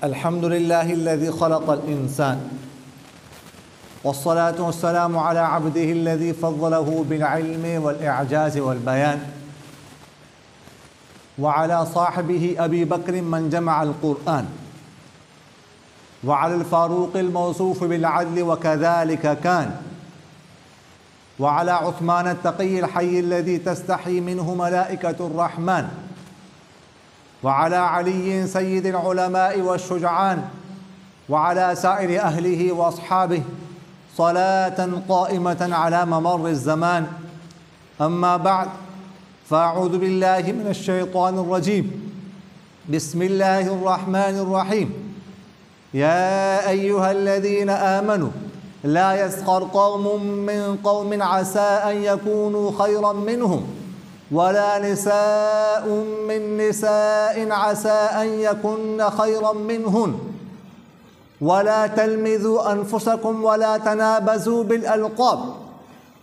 الحمد لله الذي خلق الإنسان والصلاة والسلام على عبده الذي فضله بالعلم والإعجاز والبيان وعلى صاحبه أبي بكر من جمع القرآن وعلى الفاروق الموصوف بالعدل وكذلك كان وعلى عثمان التقي الحي الذي تستحي منه ملائكة الرحمن وعلى علي سيد العلماء والشجعان وعلى سائر أهله وأصحابه صلاة قائمة على ممر الزمان. أما بعد فأعوذ بالله من الشيطان الرجيم. بسم الله الرحمن الرحيم. يا أيها الذين آمنوا لا يسخر قوم من قوم عسى أن يكونوا خيرا منهم ولا نساء من نساء عسى أن يكن خيرا منهن ولا تلمذوا أنفسكم ولا تنابزوا بالألقاب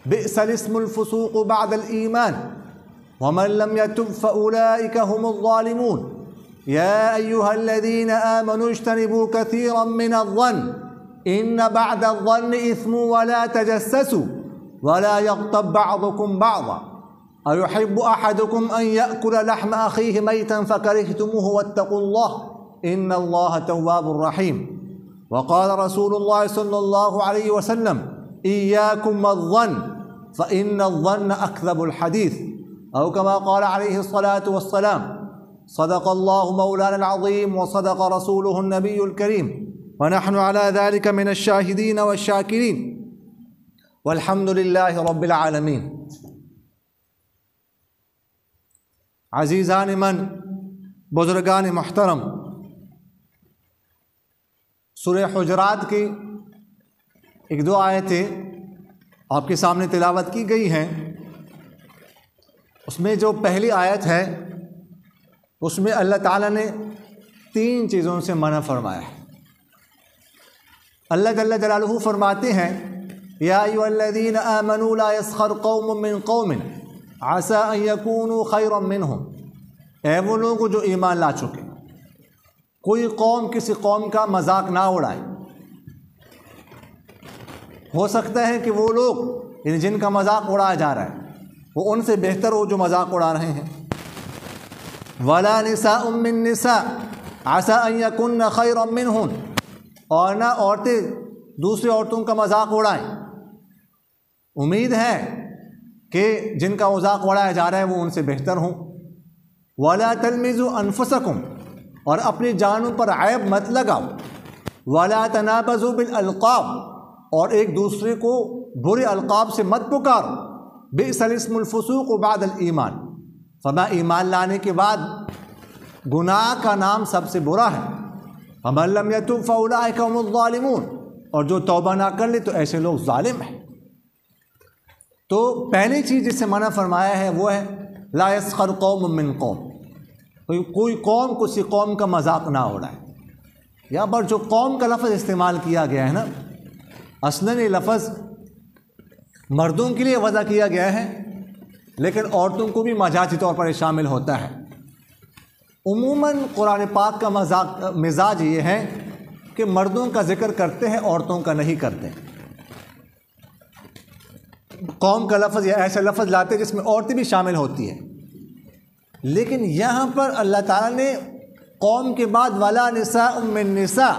بئس الاسم الفسوق بعد الإيمان ومن لم يتب فأولئك هم الظالمون. يا أيها الذين آمنوا اجتنبوا كثيرا من الظن إن بعد الظن إثم ولا تجسسوا ولا يغتب بعضكم بعضا أيحب أحدكم أن يأكل لحم أخيه ميتا فكرهتموه واتقوا الله إن الله تواب رحيم. وقال رسول الله صلى الله عليه وسلم إياكم والظن فإن الظن أكذب الحديث أو كما قال عليه الصلاة والسلام. صدق الله مولانا العظيم وصدق رسوله النبي الكريم ونحن على ذلك من الشاهدين والشاكرين والحمد لله رب العالمين. عزیزان من، بزرگان محترم، سورہ حجرات کی ایک دو آیتیں آپ کے سامنے تلاوت کی گئی ہیں. اس میں جو پہلی آیت ہے اس میں اللہ تعالیٰ نے 3 چیزوں سے منع فرمایا ہے. اللہ جل جلالہ فرماتے ہیں یا ایھا الذین آمنوا لا یسخر قوم من قوم عسى ان يكونوا خيرا منهم. اے وہ لوگ جو ایمان لا چکے، کوئی قوم کسی قوم کا مذاق نہ اڑائے. ہو سکتا ہے کہ وہ لوگ جن کا مذاق اڑایا جا رہا ہے وہ ان سے بہتر ہو جو مذاق اڑا رہے ہیں. ولا نساء من نساء عسى ان يكن خيرا منهن. اور نہ عورتیں دوسری عورتوں کا مذاق اڑائیں. امید ہے کہ جن کا مذاق اڑایا جا رہا ہے وہ ان سے بہتر ہوں. ولا تلمزوا انفسکم. اور اپنی جانوں پر عیب مت لگاؤ. ولا تنابزوا بالالقاب. اور ایک دوسرے کو برے القاب سے مت پکارو. بئس الاسم الفسوق بعد الایمان. فرما ایمان لانے کے بعد گناہ کا نام سب سے برا ہے. ومن لم یتب فاولئک هم الظالمون. اور جو توبہ نہ کر لے تو ایسے لوگ ظالم ہیں. تو پہلی چیز جس سے منع فرمایا ہے وہ ہے لا یسخر قوم من قوم. کوئی قوم کسی قوم کا مذاق نہ اڑائے. یہاں پر جو قوم کا لفظ استعمال کیا گیا ہے نا، اصلاً یہ لفظ مردوں کے لیے وضع کیا گیا ہے لیکن عورتوں کو بھی مجازی طور پر شامل ہوتا ہے. عموماً قرآن پاک کا مزاج یہ ہے کہ مردوں کا ذکر کرتے ہیں، عورتوں کا نہیں کرتے. قوم کا لفظ یا ایسا لفظ لاتے جس میں عورتیں بھی شامل ہوتی ہیں. لیکن یہاں پر اللہ تعالیٰ نے قوم کے بعد ولا نساء من نساء،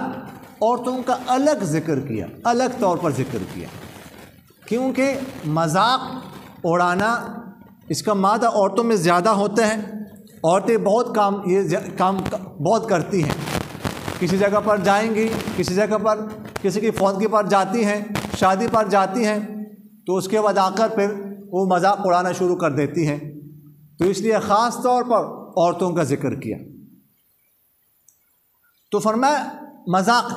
عورتوں کا الگ ذکر کیا، الگ طور پر ذکر کیا. کیونکہ مذاق اڑانا اس کا مادہ عورتوں میں زیادہ ہوتا ہے. عورتیں بہت کام بہت کرتی ہیں. کسی جگہ پر جائیں گی، کسی جگہ پر کسی کی فوتگی پر جاتی ہیں، شادی پر جاتی ہیں، تو اس کے بعد آ کر پھر وہ مذاق اڑانا شروع کر دیتی ہیں. تو اس لیے خاص طور پر عورتوں کا ذکر کیا. تو فرمایا مذاق،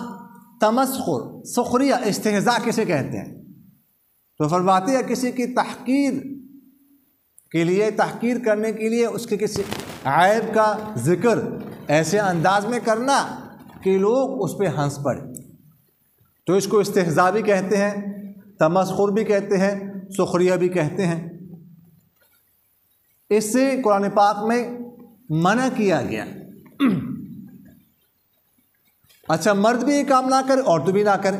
تمسخر، سخریہ، استہزاء کسے کہتے ہیں؟ تو فرماتے ہیں کسی کی تحقیر کے لیے، تحقیر کرنے کے لیے اس کے کسی عیب کا ذکر ایسے انداز میں کرنا کہ لوگ اس پہ ہنس پڑے. تو اس کو استہزاء بھی کہتے ہیں، تمسخر بھی کہتے ہیں، سخریہ بھی کہتے ہیں. اس سے قرآن پاک میں منع کیا گیا۔ اچھا مرد بھی یہ کام نہ کرے، عورتیں بھی نہ کریں۔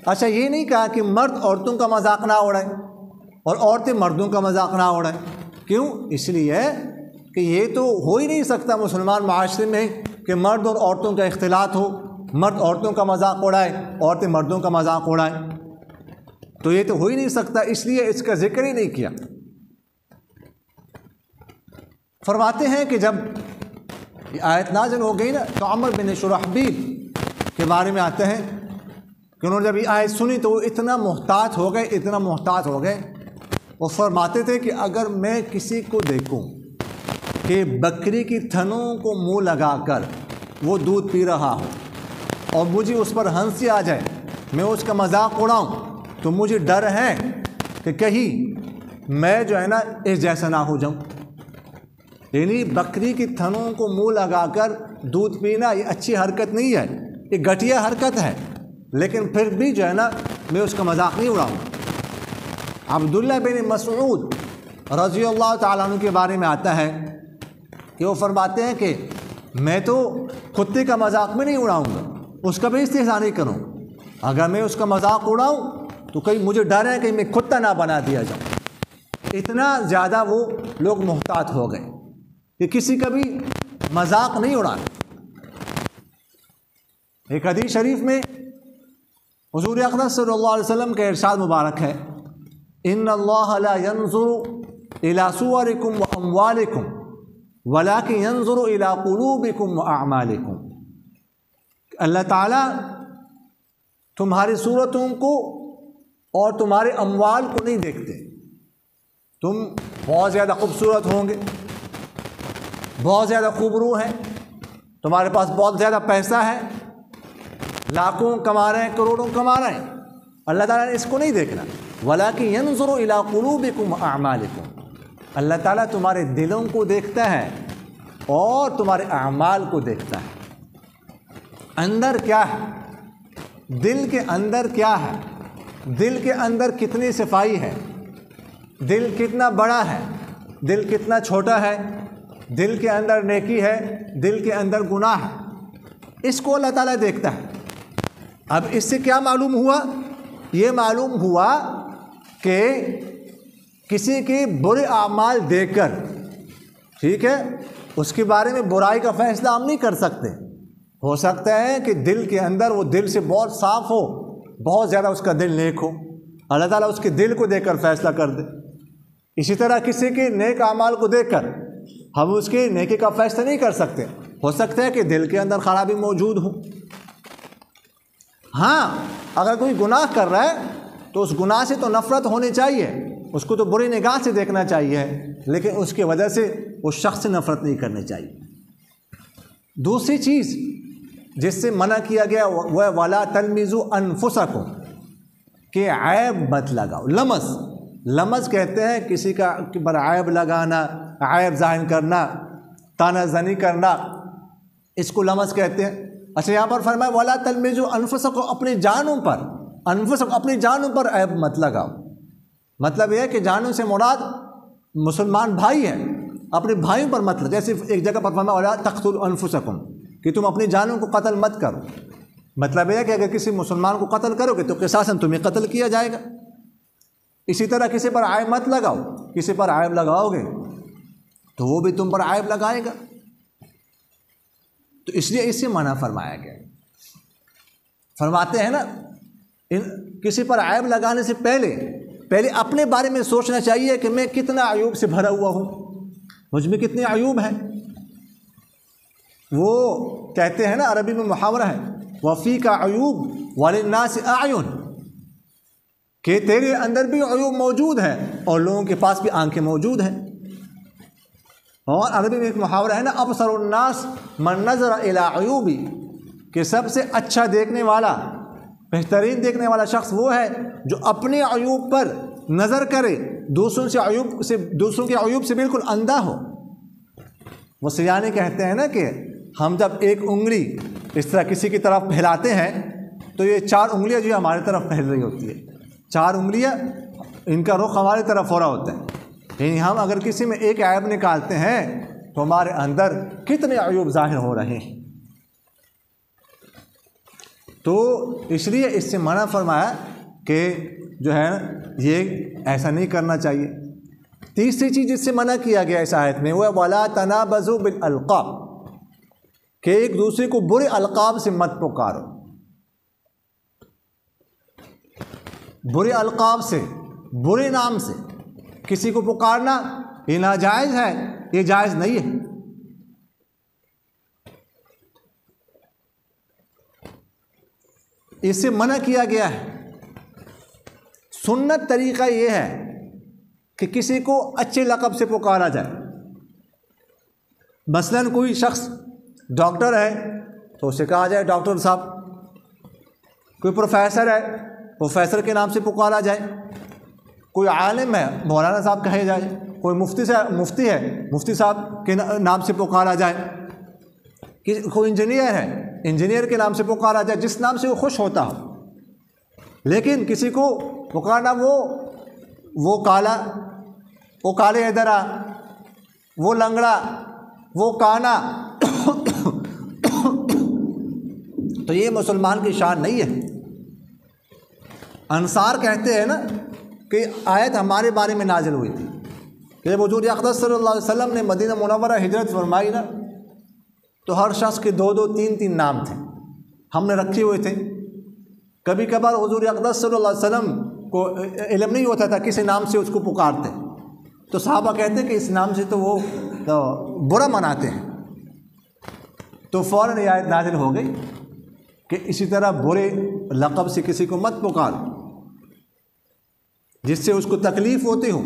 اچھا یہ نہیں کہا کہ مرد عورتوں کا مذاق نہ اڑائیں اور عورتیں مردوں کا مذاق نہ اڑائیں۔ کیوں؟ اس لیے کہ یہ تو ہو ہی نہیں سکتا مسلمان معاشرے میں کہ مرد اور عورتوں کا اختلاط ہو، مرد عورتوں کا مذاق اڑائے، عورتیں مردوں کا مذاق اڑائیں، تو یہ تو ہو ہی نہیں سکتا، اس لیے اس کا ذکر ہی نہیں کیا۔ فرماتے ہیں کہ جب یہ آیت نازل ہو گئی نا تو عمر بن شرحبیل کے بارے میں آتے ہیں کہ انہوں نے جب یہ آیت سنی تو وہ اتنا محتاط ہو گئے، وہ فرماتے تھے کہ اگر میں کسی کو دیکھوں کہ بکری کی تھنوں کو منہ لگا کر وہ دودھ پی رہا ہو اور مجھے اس پر ہنسی آ جائے، میں اس کا مذاق اڑاؤں، تو مجھے ڈر ہے کہ کہیں میں جو ہے نا اس جیسا نہ ہو جاؤں۔ یعنی بکری کی تھنوں کو منہ لگا کر دودھ پینا یہ اچھی حرکت نہیں ہے، یہ گھٹیا حرکت ہے، لیکن پھر بھی جو ہے نا میں اس کا مذاق نہیں اڑاؤں گا۔ عبداللہ بن مسعود رضی اللہ تعالیٰ عنہ کے بارے میں آتا ہے کہ وہ فرماتے ہیں کہ میں تو کتے کا مذاق میں نہیں اڑاؤں گا، اس کا بھی استہزاء نہیں کروں، اگر میں اس کا مذاق اڑاؤں تو کہیں مجھے ڈر ہے کہ میں کتا نہ بنا دیا جاؤں۔ اتنا زیادہ وہ لوگ محتاط ہو گئے کہ کسی کا بھی مذاق نہیں اڑانا۔ ایک حدیث شریف میں حضور اقدس صلی اللہ علیہ وسلم کا ارشاد مبارک ہے، ان اللہ لا ينظر الى صورکم واموالکم ولکن ينظر الى قلوبکم واعمالکم۔ اللہ تعالیٰ تمہاری صورتوں کو اور تمہارے اموال کو نہیں دیکھتے۔ تم بہت زیادہ خوبصورت ہوں گے، بہت زیادہ خوبرو ہیں، تمہارے پاس بہت زیادہ پیسہ ہے، لاکھوں کما رہے ہیں، کروڑوں کما رہے ہیں، اللہ تعالیٰ نے اس کو نہیں دیکھنا۔ وَلَكِنْ يَنْظُرُ إِلَىٰ قُلُوبِكُمْ وَأَعْمَالِكُمْ، اللہ تعالیٰ تمہارے دلوں کو دیکھتا ہے اور تمہارے اعمال کو دیکھتا ہے۔ اندر کیا ہے، دل کے اندر کیا ہے، دل کے اندر کتنی صفائی ہے، دل کتنا بڑا ہے، دل کتنا چھوٹا ہے، دل کے اندر نیکی ہے، دل کے اندر گناہ ہے، اس کو اللہ تعالیٰ دیکھتا ہے۔ اب اس سے کیا معلوم ہوا؟ یہ معلوم ہوا کہ کسی کے برے اعمال دیکھ کر، ٹھیک ہے، اس کے بارے میں برائی کا فیصلہ ہم نہیں کر سکتے۔ ہو سکتا ہے کہ دل کے اندر وہ دل سے بہت صاف ہو، بہت زیادہ اس کا دل نیک ہو، اللہ تعالیٰ اس کے دل کو دیکھ کر فیصلہ کر دے۔ اسی طرح کسی کے نیک اعمال کو دیکھ کر ہم اس کے نیکی کا فیصلہ نہیں کر سکتے، ہو سکتا ہے کہ دل کے اندر خرابی موجود ہو۔ ہاں اگر کوئی گناہ کر رہا ہے تو اس گناہ سے تو نفرت ہونی چاہیے، اس کو تو بری نگاہ سے دیکھنا چاہیے، لیکن اس کی وجہ سے اس شخص سے نفرت نہیں کرنی چاہیے۔ دوسری چیز جس سے منع کیا گیا وہ وَلَا تَلْمِزُوا أَنفُسَكُمْ، کہ عیب مت لگاؤ۔ لمز کہتے ہیں کسی کا پر عیب لگانا، عیب ظاہر کرنا، تانا زنی کرنا، اس کو لمز کہتے ہیں۔ اچھا یہاں پر فرمایا وَلَا تَلْمِزُوا أَنفُسَكُمْ، اپنی جانوں پر عیب مت لگاؤ۔ مطلب یہ ہے کہ جانوں سے مراد مسلمان بھائی ہیں، اپنے بھائیوں پر مت لگاؤ۔ جیسے ایک جگہ پر فرمایا وَلَا تَقْتُلُوا أَنفُسَكُمْ، کہ تم اپنی جانوں کو قتل مت کرو۔ مطلب یہ ہے کہ اگر کسی مسلمان کو قتل کرو گے تو قصاصاً تمہیں قتل کیا جائے گا۔ اسی طرح کسی پر عیب مت لگاؤ، کسی پر عیب لگاؤ گے تو وہ بھی تم پر عیب لگائے گا، تو اس لیے اس سے منع فرمایا گیا۔ فرماتے ہیں نا کسی پر عیب لگانے سے پہلے اپنے بارے میں سوچنا چاہیے کہ میں کتنا عیوب سے بھرا ہوا ہوں، مجھ میں کتنے عیوب ہیں۔ وہ کہتے ہیں نا عربی میں محاورہ ہے وَفِيكَ عَيُوب وَلِلنَّاسِ أَعْيُنٌ، کہ تیرے اندر بھی عیوب موجود ہیں اور لوگوں کے پاس بھی آنکھیں موجود ہیں۔ اور عربی میں ایک محاورہ ہے نا ابصر الناس من نظر الى عیوبی، کہ سب سے اچھا دیکھنے والا، بہترین دیکھنے والا شخص وہ ہے جو اپنے عیوب پر نظر کرے، دوسروں کے عیوب سے بالکل اندھا ہو۔ وہ سیانے کہتے ہیں نا کہ ہم جب ایک انگلی اس طرح کسی کی طرف پھیلاتے ہیں تو یہ 4 انگلیاں جو ہماری طرف پھیل رہی ہوتی ہے، 4 انگلیاں ان کا رخ ہماری طرف ہو رہا ہوتا ہے۔ یعنی ہم اگر کسی میں ایک عیب نکالتے ہیں تو ہمارے اندر کتنے عیوب ظاہر ہو رہے ہیں. تو اس لیے اس سے منع فرمایا کہ جو ہے یہ ایسا نہیں کرنا چاہیے. تیسری چیز جس سے منع کیا گیا اس آیت میں وہ وَلَا تَنَابَزُوا بِالْأَلْقَابِ، کہ ایک دوسرے کو برے القاب سے مت پکارو. برے القاب سے، برے نام سے کسی کو پکارنا یہ ناجائز ہے، یہ جائز نہیں ہے. اس سے منع کیا گیا ہے. سنت طریقہ یہ ہے کہ کسی کو اچھے لقب سے پکارا جائے. مثلاً کوئی شخص ڈاکٹر ہے تو اسے کہا جائے ڈاکٹر صاحب. کوئی پروفیسر ہے، پروفیسر کے نام سے پکارا جائے. کوئی عالم ہے، مولانا صاحب کہے جائے. کوئی مفتی ہے، مفتی صاحب کے نام سے پکارا جائے. کوئی انجینئر ہے، انجینئر کے نام سے پکارا جائے، جس نام سے وہ خوش ہوتا ہو. لیکن کسی کو پکارنا وہ کالا، وہ کالے ادھر آ، وہ لنگڑا، وہ کانا، تو یہ مسلمان کی شان نہیں ہے. انصار کہتے ہیں نا کہ آیت ہمارے بارے میں نازل ہوئی تھی کہ جب حضور اقدس صلی اللہ علیہ وسلم نے مدینہ منورہ ہجرت فرمائی نا تو ہر شخص کے 2 3 نام تھے، ہم نے رکھے ہوئے تھے. کبھی کبھار حضور اقدس صلی اللہ علیہ وسلم کو علم نہیں ہوتا تھا کسی نام سے اس کو پکارتے، تو صحابہ کہتے ہیں کہ اس نام سے تو وہ برا مناتے ہیں. تو فوراً یہ آیت نازل ہو گئی کہ اسی طرح برے لقب سے کسی کو مت پکارو جس سے اس کو تکلیف ہوتی ہو.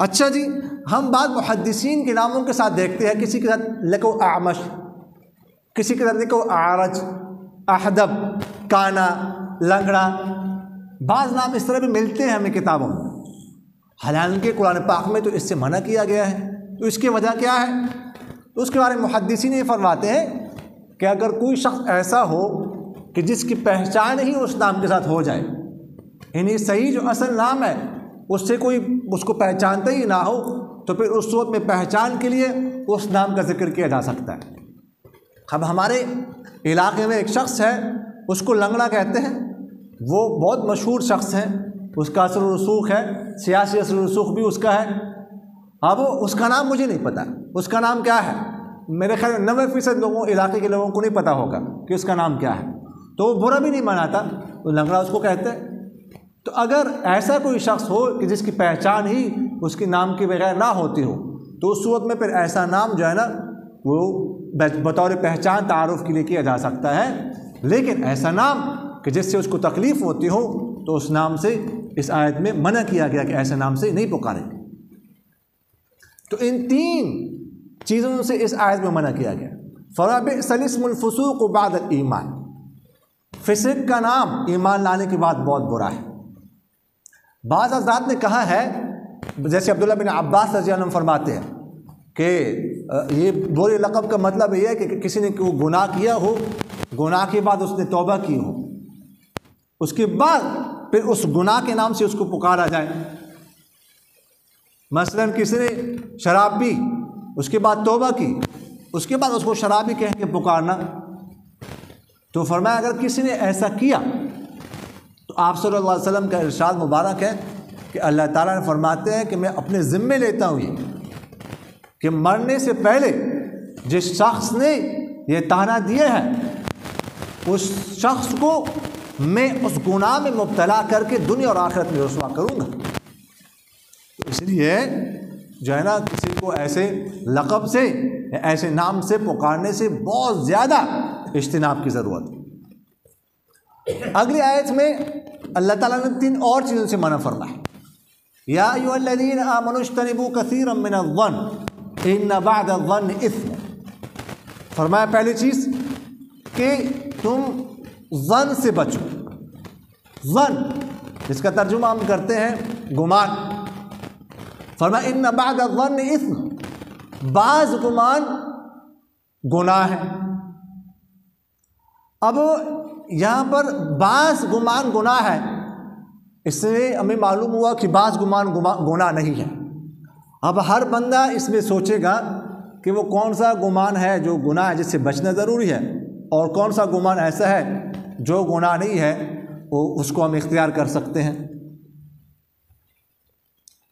اچھا جی، ہم بعض محدثین کے ناموں کے ساتھ دیکھتے ہیں کسی کے ساتھ لکھو اعمش، کسی کے ساتھ لکھو اعرج، احدب، کانا، لنگڑا. بعض نام اس طرح بھی ملتے ہیں ہمیں کتابوں میں، حالانکہ قرآن پاک میں تو اس سے منع کیا گیا ہے. تو اس کی وجہ کیا ہے؟ تو اس کے بارے میں محدثین یہ فرماتے ہیں کہ اگر کوئی شخص ایسا ہو کہ جس کی پہچان ہی اس نام کے ساتھ ہو جائے، یعنی صحیح جو اصل نام ہے اس سے کوئی اس کو پہچانتا ہی نہ ہو، تو پھر اس صورت میں پہچان کے لیے اس نام کا ذکر کیا جا سکتا ہے. اب ہمارے علاقے میں ایک شخص ہے، اس کو لنگڑا کہتے ہیں. وہ بہت مشہور شخص ہے، اس کا اثر و رسوخ ہے، سیاسی اثر و رسوخ بھی اس کا ہے. اب اس کا نام مجھے نہیں پتہ، اس کا نام کیا ہے. میرے خیال 90% لوگوں علاقے کے لوگوں کو نہیں پتہ ہوگا کہ اس کا نام کیا ہے. تو وہ برا بھی نہیں مناتا، تو لنگڑا اس کو کہتے ہیں. تو اگر ایسا کوئی شخص ہو کہ جس کی پہچان ہی اس کے نام کے بغیر نہ ہوتی ہو، تو اس صورت میں پھر ایسا نام جو ہے نا وہ بطور پہچان تعارف کے لیے کیا جا سکتا ہے. لیکن ایسا نام کہ جس سے اس کو تکلیف ہوتی ہو تو اس نام سے اس آیت میں منع کیا گیا کہ ایسے نام سے نہیں پکاریں گے. تو ان 3 چیزوں سے اس آیت میں منع کیا گیا. فَبِئْسَ الِاسْمُ الْفُسُوقُ بَعْدَ الْإِيمَانِ، فسق کا نام ایمان لانے کے بعد بہت برا ہے. بعض حضرات نے کہا ہے، جیسے عبداللہ بن عباس رضی اللہ عنہ فرماتے ہیں کہ یہ برے لقب کا مطلب یہ ہے کہ کسی نے کوئی گناہ کیا ہو، گناہ کے بعد اس نے توبہ کی ہو، اس کے بعد پھر اس گناہ کے نام سے اس کو پکارا جائے. مثلاً کسی نے شراب پی، اس کے بعد توبہ کی، اس کے بعد اس کو شرابی کہہ کے پکارنا. تو فرمایا اگر کسی نے ایسا کیا تو آپ صلی اللہ علیہ وسلم کا ارشاد مبارک ہے کہ اللہ تعالیٰ نے فرماتے ہیں کہ میں اپنے ذمے لیتا ہوں یہ کہ مرنے سے پہلے جس شخص نے یہ طعنہ دیا ہے اس شخص کو میں اس گناہ میں مبتلا کر کے دنیا اور آخرت میں رسوا کروں گا. تو اس لیے جو ہے نا کسی کو ایسے لقب سے، ایسے نام سے پکارنے سے بہت زیادہ اجتناب کی ضرورت ہے. اگلی آیت میں اللہ تعالیٰ نے 3 اور چیزوں سے منع فرمایا. یا ایھا الذین آمنوا اجتنبوا کثیرا من الظن ان بعض الظن اثم. فرمایا پہلی چیز کہ تم ظن سے بچو. ظن جس کا ترجمہ ہم کرتے ہیں گمان. فرمایا ان بعض الظن اثم، بعض گمان گناہ ہے. اب یہاں پر بعض گمان گناہ ہے، اس سے ہمیں معلوم ہوا کہ بعض گمان گناہ نہیں ہے. اب ہر بندہ اس میں سوچے گا کہ وہ کون سا گمان ہے جو گناہ ہے جس سے بچنا ضروری ہے، اور کون سا گمان ایسا ہے جو گناہ نہیں ہے وہ اس کو ہم اختیار کر سکتے ہیں۔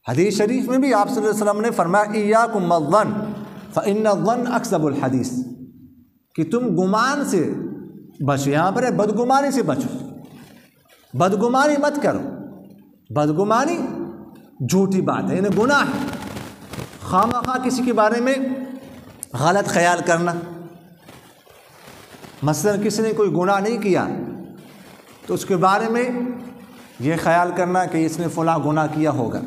حدیث شریف میں بھی آپ صلی اللہ علیہ وسلم نے فرمایا ایاکم الظن فإن الظن اکذب الحدیث، کہ تم گمان سے بچو، یہاں پر ہے بدگمانی سے بچو، بدگمانی مت کرو، بدگمانی جھوٹی بات ہے، یعنی گناہ ہے، خواہ مخواہ کسی کے بارے میں غلط خیال کرنا۔ مثلا کسی نے کوئی گناہ نہیں کیا تو اس کے بارے میں یہ خیال کرنا کہ اس نے فلاں گناہ کیا ہوگا،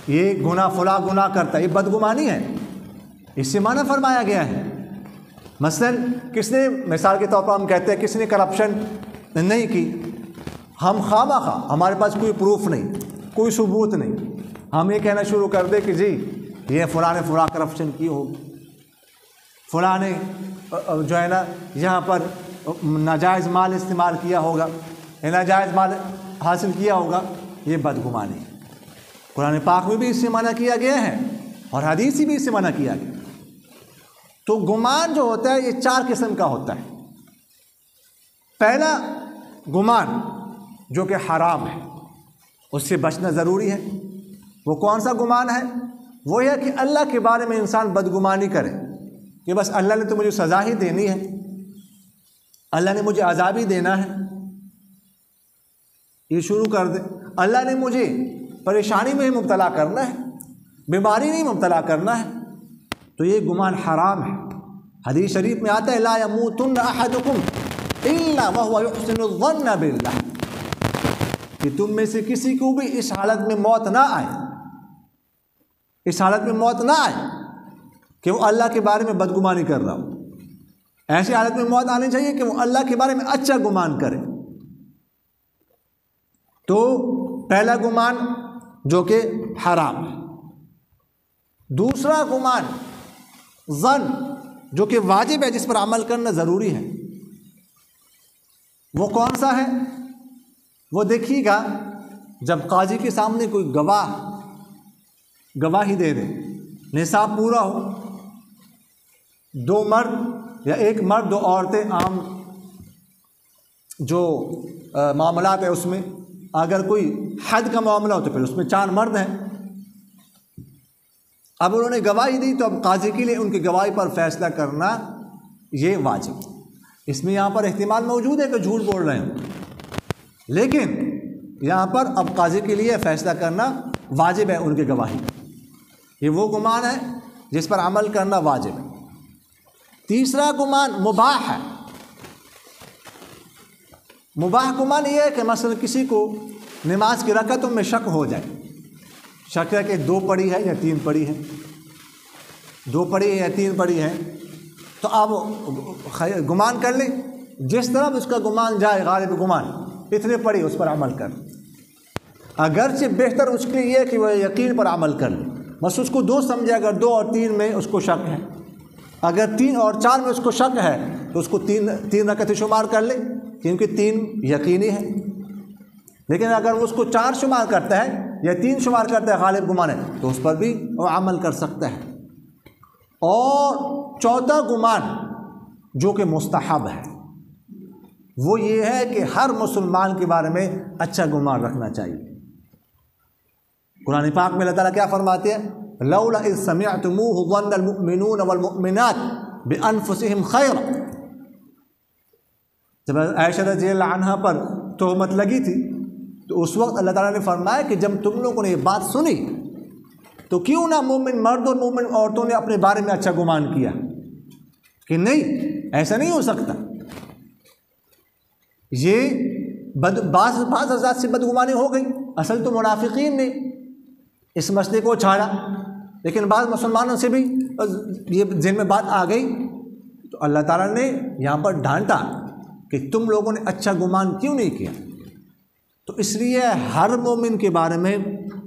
یہ گناہ فلاں گناہ کرتا ہے، یہ بدگمانی ہے، اس سے منع فرمایا گیا ہے۔ مثلا کس نے، مثال کے طور پر ہم کہتے ہیں کس نے کرپشن نہیں کی، ہم خواہ مخواہ، ہمارے پاس کوئی پروف نہیں، کوئی ثبوت نہیں، ہم یہ کہنا شروع کر دیں کہ جی یہ فلاں نے فلاں کرپشن کی ہوگی، فلاں نے جو ہے نا یہاں پر ناجائز مال استعمال کیا ہوگا، ناجائز مال حاصل کیا ہوگا، یہ بدگمانی ہے۔ قرآن پاک میں بھی اس سے منع کیا گیا ہے اور حدیث سے بھی اس سے منع کیا گیا۔ تو گمان جو ہوتا ہے یہ 4 قسم کا ہوتا ہے۔ پہلا گمان جو کہ حرام ہے، اس سے بچنا ضروری ہے۔ وہ کون سا گمان ہے؟ وہ ہے کہ اللہ کے بارے میں انسان بدگمانی کرے کہ بس اللہ نے تو مجھے سزا ہی دینی ہے، اللہ نے مجھے عذاب ہی دینا ہے، یہ شروع کر دے، اللہ نے مجھے پریشانی میں مبتلا کرنا ہے، بیماری نہیں مبتلا کرنا ہے، تو یہ گمان حرام ہے۔ حدیث شریف میں آتا ہے لا یموتن احدکم الا وهو یحسن الظن باللہ، کہ تم میں سے کسی کو بھی اس حالت میں موت نہ آئے، اس حالت میں موت نہ آئے کہ وہ اللہ کے بارے میں بدگمانی کر رہا ہو۔ ایسی حالت میں موت آنی چاہیے کہ وہ اللہ کے بارے میں اچھا گمان کرے۔ تو پہلا گمان جو کہ حرام ہے۔ دوسرا گمان ظن جو کہ واجب ہے، جس پر عمل کرنا ضروری ہے۔ وہ کون سا ہے؟ وہ دیکھیے گا جب قاضی کے سامنے کوئی گواہی دے دے، نصاب پورا ہو، 2 مرد یا 1 مرد 2 عورتیں، عام جو معاملات ہے اس میں اگر کوئی حد کا معاملہ ہو تو پھر اس میں 4 مرد ہیں۔ اب انہوں نے گواہی دی تو اب قاضی کے لیے ان کی گواہی پر فیصلہ کرنا یہ واجب۔ اس میں یہاں پر احتمال موجود ہے کہ جھوٹ بول رہے ہیں، لیکن یہاں پر اب قاضی کے لیے فیصلہ کرنا واجب ہے ان کی گواہی۔ یہ وہ گمان ہے جس پر عمل کرنا واجب ہے۔ تیسرا گمان مباح ہے۔ مباح گمان یہ ہے کہ مثلا کسی کو نماز کی رکعتوں میں شک ہو جائے، شک ہے کہ 2 پڑھی ہے یا 3 پڑھی ہے، 2 پڑھی ہے یا 3 پڑھی ہے، تو آپ گمان کر لیں، جس طرح اس کا گمان جائے، غالب گمان اتنے پڑھی اس پر عمل کر، اگرچہ بہتر اس کے لیے کہ وہ یقین پر عمل کر لے، بس اس کو 2 سمجھے، اگر 2 اور 3 میں اس کو شک ہے، اگر 3 اور 4 میں اس کو شک ہے تو اس کو 3 رکعتیں شمار کر لے، کیونکہ 3 یقینی ہے۔ لیکن اگر وہ اس کو 4 شمار کرتا ہے یا 3 شمار کرتا ہے، غالب گمان ہے، تو اس پر بھی وہ عمل کر سکتا ہے۔ اور چوتھا گمان جو کہ مستحب ہے، وہ یہ ہے کہ ہر مسلمان کے بارے میں اچھا گمان رکھنا چاہیے۔ قرآن پاک میں اللہ تعالیٰ کیا فرماتے ہیں؟ لولا اذ سمعتموہ ظن المؤمنون والمؤمنات بانفسہم خیرا۔ جب عائشہ رضی اللہ عنہا پر تہمت لگی تھی تو اس وقت اللہ تعالیٰ نے فرمایا کہ جب تم لوگوں نے یہ بات سنی تو کیوں نہ مومن مرد اور مومن عورتوں نے اپنے بارے میں اچھا گمان کیا کہ نہیں، ایسا نہیں ہو سکتا۔ یہ بعض حضرات سے بدگمانی ہو گئی، اصل تو منافقین نے اس مسئلے کو چھاڑا، لیکن بعض مسلمانوں سے بھی یہ ذہن میں بات آ گئی تو اللہ تعالیٰ نے یہاں پر ڈانٹا کہ تم لوگوں نے اچھا گمان کیوں نہیں کیا۔ تو اس لیے ہر مومن کے بارے میں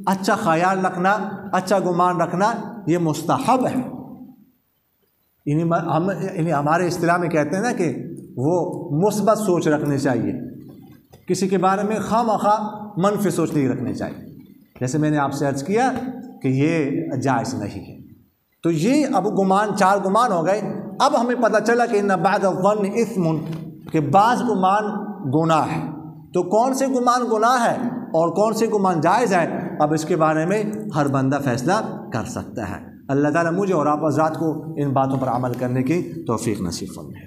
اچھا خیال رکھنا، اچھا گمان رکھنا یہ مستحب ہے۔ ہمارے اصطلاح میں کہتے ہیں نا کہ وہ مثبت سوچ رکھنی چاہیے، کسی کے بارے میں خواہ مخواہ منفی سوچ نہیں رکھنی چاہیے۔ جیسے میں نے آپ سے عرض کیا کہ یہ جائز نہیں ہے. تو یہ اب گمان 4 گمان ہو گئے. اب ہمیں پتہ چلا کہ ان بعض الظن اثم، کہ بعض گمان گناہ ہے. تو کون سے گمان گناہ ہے اور کون سے گمان جائز ہے، اب اس کے بارے میں ہر بندہ فیصلہ کر سکتا ہے. اللہ تعالیٰ مجھے اور آپ حضرات کو ان باتوں پر عمل کرنے کی توفیق نصیب فرمائے.